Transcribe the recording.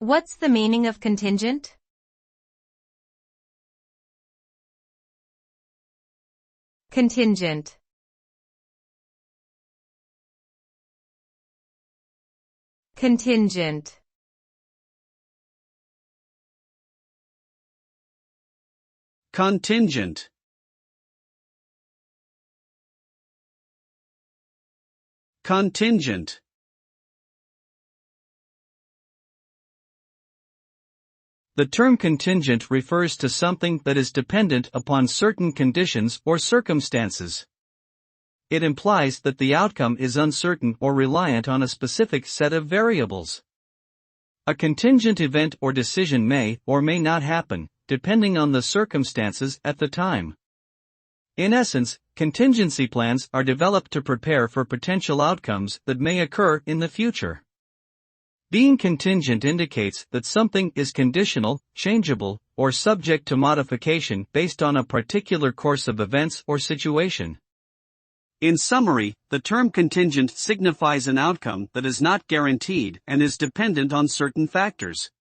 What's the meaning of contingent? Contingent. Contingent. Contingent. Contingent. The term contingent refers to something that is dependent upon certain conditions or circumstances. It implies that the outcome is uncertain or reliant on a specific set of variables. A contingent event or decision may or may not happen, depending on the circumstances at the time. In essence, contingency plans are developed to prepare for potential outcomes that may occur in the future. Being contingent indicates that something is conditional, changeable, or subject to modification based on a particular course of events or situation. In summary, the term contingent signifies an outcome that is not guaranteed and is dependent on certain factors.